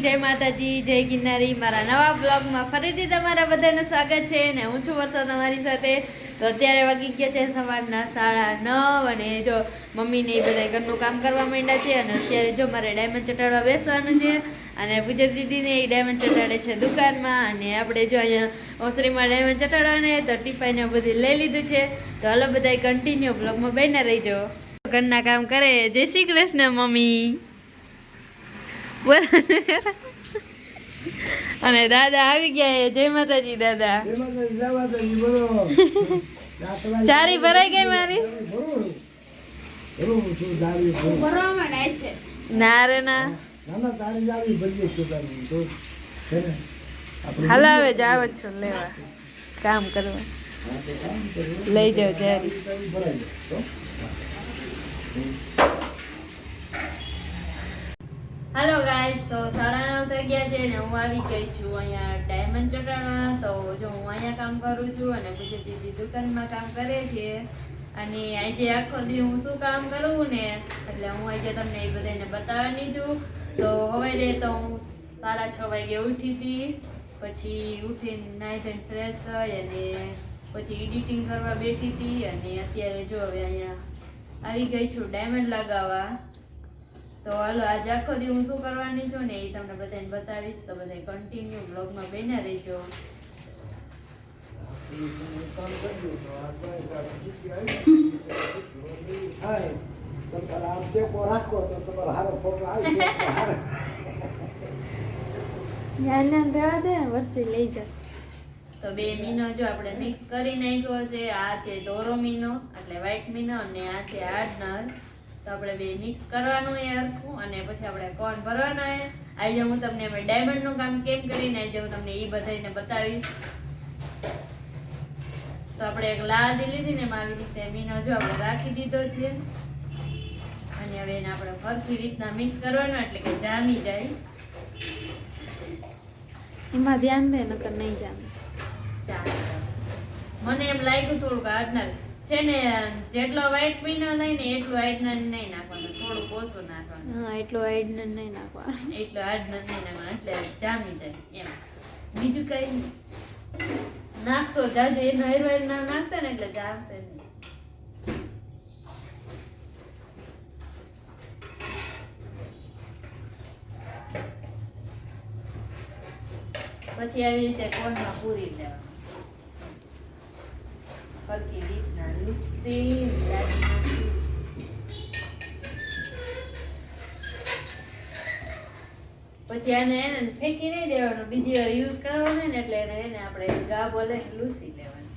જય માતાજી, જય ગિરનારી. મારા નવા બ્લોગમાં ફરીથી તમારા બધાનું સ્વાગત છે ને હું છું વર્ષા તમારી સાથે. તો અત્યારે વાગી ગયા છે સવારના 9:30 અને જો મમ્મીને એ બધા ઘરનું કામ કરવા માંડ્યા છે. અને અત્યારે જો મારે ડાયમંડ ચટાડવા બેસવાનું છે અને પૂજા દીદીને એ ડાયમંડ ચટાડે છે દુકાનમાં. અને આપણે જો અહીંયા ઓસરીમાં ડાયમંડ ચટાડવાને તો ટીપાઈને બધું લઈ લીધું છે. તો હાલો બધા કન્ટિન્યુ બ્લોગમાં બન્યા રહીજો. ઘરના કામ કરે. જય શ્રી કૃષ્ણ મમ્મી. અને દાદા આવી ગયા. જય માતાજી દાદા. ચારી ભરાઈ ગઈ મારી. ના રે ના. હાલો હવે જાવ જ છો લેવા કામ કરવા. લઈ જાઓ જારી. હાલો ગાઈસ, તો 9:30 થઈ ગયા છે ને હું આવી ગઈ છું અહીંયા ડાયમંડ ચટાડવા. તો જો હું અહીંયા કામ કરું છું અને બીજી દીદી દુકાનમાં કામ કરે છે. અને આજે આખો દી હું શું કામ કરું ને એટલે હું આજે તમને એ બધાને બતાવવાની છું. તો હવે તો હું 6:30 વાગે ઉઠી હતી. પછી ઉઠીને નાહી ધોઈને ફ્રેશ થઈ અને પછી એડિટિંગ કરવા બેઠી હતી. અને અત્યારે જો હવે અહીંયા આવી ગઈ છું ડાયમંડ લગાવવા. તો હાલો આજે આખો દી હું શું કરવાની છું ને એ તમને બધાને બતાવીશ. તો બધા કન્ટિન્યુ બ્લોગમાં બન્યા રહેજો. વર્ષે લઈ જાવ. તો બે મીનો જો આપણે મિક્સ કરી નાખ્યો છે. આ છે દોરો મીનો એટલે વ્હાઈટ મીનો અને આ છે હાર્ડનર. તો આપણે બે મિક્સ કરવાનું એ હરખું અને પછી આપણે કોન ભરવાના છે. આજે હું તમને અમે ડાયમંડનું કામ કેમ કરીને આજે હું તમને એ બધાને બતાવીશ. તો આપણે એક લાદી લીધી ને એમાં આવી રીતે મીનો જો આપણે રાખી દીધો છે. અને હવે એને આપણે ફરતી રીતના મિક્સ કરવાનું એટલે કે જામી જાય. એમાં ધ્યાન દે નકર નહીં જામે. મને એમ લાગ્યું થોડુંક હાર્ડનર છે ને જેટલો વ્હાઈટ મીનો લઈને એટલું હાર્ડનર નહીં નાખવાનું, થોડુંક ઓછું નાખવાનું. હા, એટલું હાર્ડનર નહીં નાખવાનું. એટલું હાર્ડનર નહીં નાખવાનું એટલે જામી જાય એમ. બીજું કઈ નહીં નાખશો જાજુ એનો હેરવેર ના નાખશે ને એટલે જામશે નહીં. પછી આવી રીતે કોનમાં પૂરી લેવાનું સરખી રીતના લૂસી પછી આને ફેંકી નહીં દેવાનું, બીજી વાર યુઝ કરવાનો ને એટલે એને આપણે ગાભો લઈને લૂસી લેવાનું.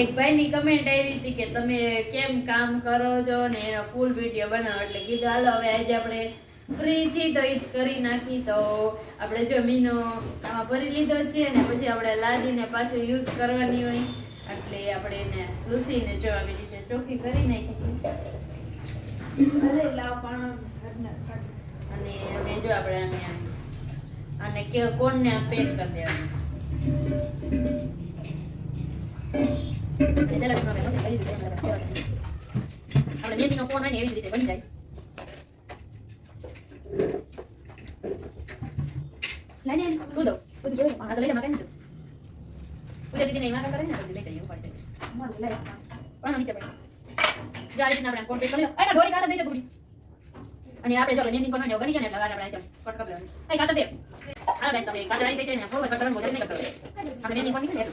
એક ભાઈની કમેન્ટ આવી હતી કે તમે કેમ કામ કરો છો ને એનો ફૂલ વિડીયો બનાવો એટલે કીધું હાલો હવે આજે આપણે ફ્રી છીએ તો એ જ કરી નાખી. તો આપણે જો મીનો આમાં ભરી લીધો છે અને પછી આપણે લાદીને પાછું યુઝ કરવાની હોય એટલે આપણે એને લૂસીને જો આવી રીતે ચોખ્ખી કરી નાખી છે. અને હવે જો આપણે આને કોણને પેક કરી દેવાનું. આપણે મેથીનો કોણ હોય ને એવી જ રીતે બની જાય. લાને કુદો કુદો જો આ તો લઈ લે મારે ને પૂજા દીદી નહીં મારા કરે ને તો લઈ જઈએ ઉપર જઈએ માર લઈ પણ નીચે પડી જારી ના આપણે કોન્ટેક્ટ કરી લો. આ દોરી કાઢા દે તો ગુડી અને આપણે જો મેન્ડિંગ કરવાનો ગણી જાય ને એટલે આપણે કટ કરી લેવાનું. આ કાઢા દે આ ગાઈસ આપણે કાઢા આવી જાય ને ફોરવર્ડ કટ કરવાનું વધારે નહીં કરતો આપણે મેન્ડિંગ કોણ નીકળે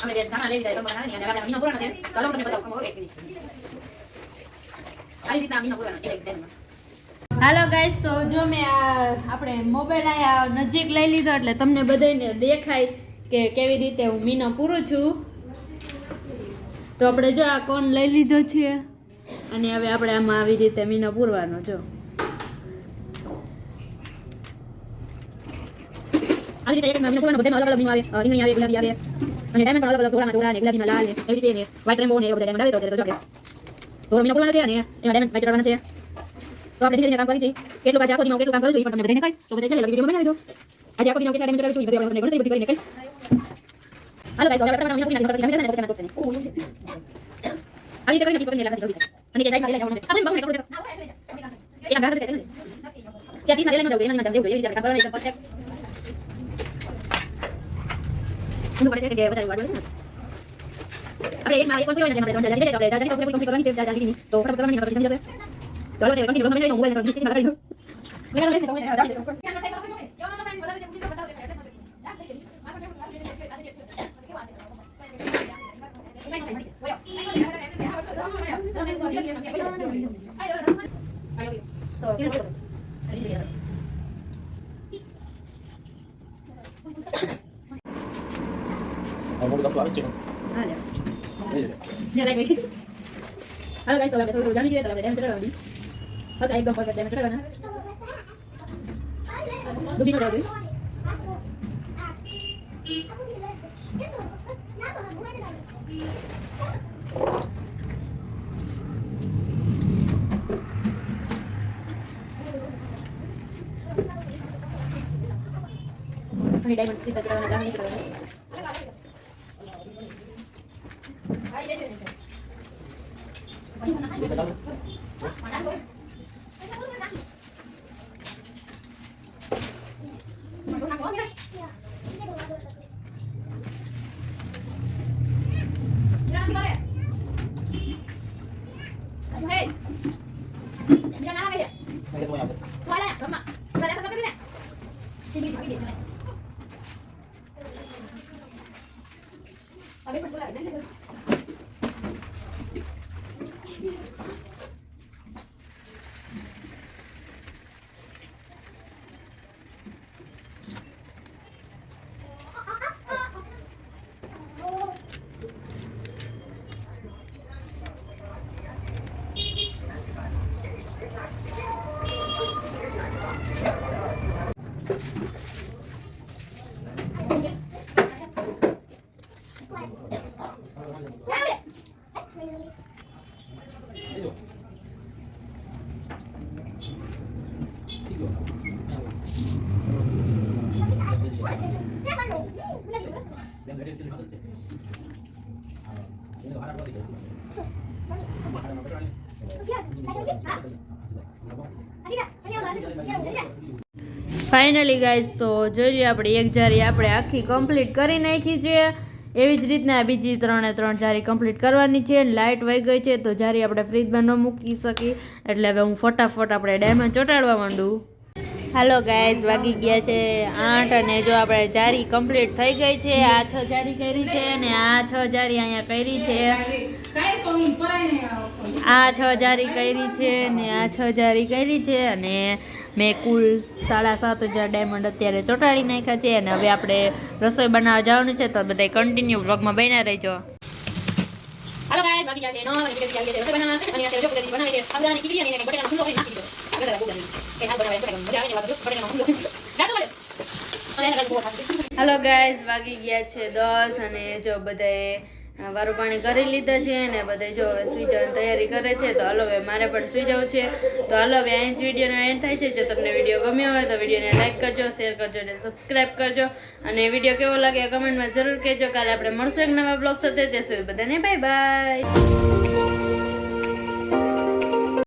અમે જે ખાના લઈ જાય તો મને અને આપણે મીનો પૂરા નથી ચાલો તમને બતાવું કમ એક મિનિટ આ રીતના મીનો પૂરા એક ટાઈમ. હાલો ગાઈસ, તો જો મેં આપણે મોબાઈલ આયા નજીક લઈ લીધો એટલે તમને બધાને દેખાય કે કેવી રીતે હું મીનો પૂરું છું. તો આપણે જો આ કોન લઈ લીધો છે અને હવે આપણે આમાં આવી રીતે મીનો પૂરવાનો. જો આવી રીતે એક મીનો પૂરવાનો બધામાં અલગ અલગ મીનો આવે. રીંગણી આવે, ગુલાબી આવે અને ડાયમંડ પણ અલગ અલગ દોરાના ગુલાબીના લાલ એવી રીતે ને વ્હાઈટ રેમ્બો ને એ બધા ડાયમંડ આવે તો જો કે તો મીનો પૂરવાનો છે અને એમાં ડાયમંડ વ્હાઈટ કરવાના છે. તો આપણે ધીરે ધીરે કામ કરી છે. કેટલું આજે આખો દિનો કેટલું કામ કરું છું એ પણ તમને બધાને કહીશ. તો બધા ચાલે વિડિયો બનાવી દો. આજે આખો દિનો કેટલા ટાઈમ ચલાવું છું એ બધું આપણે ગણતરી બધી કરીને કહીશ. હાલો ગાઈસ, હવે આપણે મીનો પૂરી નાખી પછી જમી જઈને પછી તમે ચોકને. આવી રીતે કરીને ટીપ કરીને લાગી જલ્દી અને કે સાઈડમાં લઈ જવાનું છે. પછી હું પડે કે વધારે વાળો છે આપણે એક માં એક કોઈ આપણે 3000 આપણે 3000 કમ્પ્લીટ કરવાની છે 4000 ની તો ફટાફટ કરવાની પછી સમજી જશે તો હવે કન્ટિન્યુ કરવાની છે મોબાઈલ પર district Halo guys, kalau betul jangan kita ada yang terlalu. Oke, एकदम परफेक्ट डैमेज करना. दूसरी में जाओगे. Ini diamond sih kita jangan jangan kita. Finally guys તો જોઈએ આપણે એક જારી આપણે આખી કમ્પ્લીટ કરી નાખી છે એવી જ રીતના બીજી 3 જારી કમ્પ્લીટ કરવાની છે લાઇટ વહી ગઈ છે તો જારી આપણે ફ્રીજમાં ન મૂકી શકી એટલે હવે હું ફટાફટ આપણે ડાયમંડ ચોંટાડવા માંડું હાલો ગાઈઝ વાગી ગયા છે 8 અને જો આપણે જારી કમ્પ્લીટ થઈ ગઈ છે આ 6 જારી કરી છે અને આ 6 જારી અહીંયા કરી છે આ 6 જારી કરી છે ને આ 6 જારી કરી છે અને મેં કુલ 7500 ડાયમંડ અત્યારે ચોંટાડી નાખ્યા છે અને હવે આપણે રસોઈ બનાવવા જવાનું છે તો બધા કન્ટિન્યુ વ્લોગમાં બન્યા રહેજો હાલો ગાઈસ બાકી જાતે નો અને કે જાતે રસોઈ બનાવવા અને અત્યારે જો બધી બનાવી છે આવડાની કીડી અને બટેટાનો ફૂલો કરી નાખી દીધો આગળ બોલ કે હાલ બનાવે બટેટાનો મજા આવે ને વાત બટેટાનો ફૂલો ગાતો બોલે હાલો ગાઈસ વાગી ગયા છે 10 અને જો બધાએ વારું પાણી કરી લીધા છે અને બધા જો સુઈ જવાની તૈયારી કરે છે તો હાલો હવે મારે પણ સુઈ જવું છે તો હાલો હવે અહીં જ વિડીયોનો એન્ડ થાય છે જો તમને વિડીયો ગમ્યો હોય તો વિડીયોને લાઈક કરજો શેર કરજો અને સબસ્ક્રાઈબ કરજો અને વિડીયો કેવો લાગે કમેન્ટમાં જરૂર કહેજો કાલે આપણે મળશું એક નવા બ્લોગ સાથે ત્યાં સુધી બધાને બાય બાય